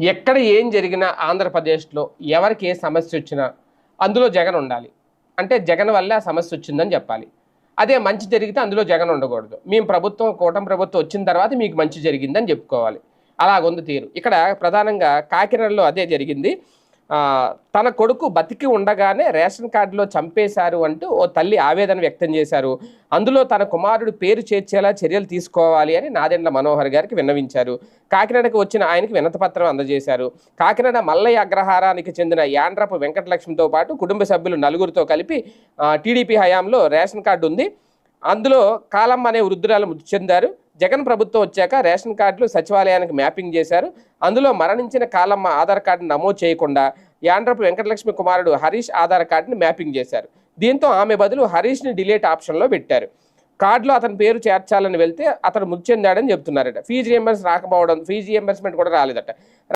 ఎక్కడ ఏం జరిగినా ఆంధ్రప్రదేశ్‌లో ఎవరికి ఏ సమస్యొచ్చినా అందులో జగన్ ఉండాలి. అంటే జగన్ వల్లే ఆ సమస్యొచ్చిందని జెప్పాలి. అదే మంచి జరిగితే అందులో జగన్ ఉండకూడదు. మేము ప్రభుత్వం కూటమి ప్రభుత్వం వచ్చిన తర్వాత మీకు మంచి జరిగిందని జెప్పుకోవాలి. అలాగుంది తీరు. ఇక్కడ ప్రధానంగా కాకినాడలో అదే జరిగింది. తన కొడుకు బతికి ఉండగానే రేషన్ కార్డులో చంపేశారు అంటూ ఓ తల్లి ఆవేదన వ్యక్తం చేశారు. అందులో తన కుమారుడి పేరు చేర్చేలా చర్యలు తీసుకోవాలి అని నాదెండ్ల మనోహర్ గారికి విన్నవించారు. కాకినాడకు వచ్చిన ఆయనకి వినతిపత్రం అందజేశారు. కాకినాడ మల్లయ్య అగ్రహారానికి చెందిన యాండ్రపు వెంకటలక్ష్మితో పాటు కుటుంబ సభ్యులు నలుగురితో కలిపి టీడీపీ హయాంలో రేషన్ కార్డు ఉంది. అందులో కాలమ్మ అనే వృద్ధురాలు మృతి చెందారు. జగన్ ప్రభుత్వం వచ్చాక రేషన్ కార్డులు సచివాలయానికి మ్యాపింగ్ చేశారు. అందులో మరణించిన కాలమ్మ ఆధార్ కార్డును నమోదు చేయకుండా యాండ్రపు వెంకటలక్ష్మి కుమారుడు హరీష్ ఆధార్ కార్డుని మ్యాపింగ్ చేశారు. దీంతో ఆమె బదులు హరీష్ని డిలీట్ ఆప్షన్లో పెట్టారు. కార్డులో అతని పేరు చేర్చాలని వెళ్తే అతను మృతి చెందాడని చెప్తున్నారట. ఫీజు రియంబర్స్మెంట్ కూడా రాలేదట.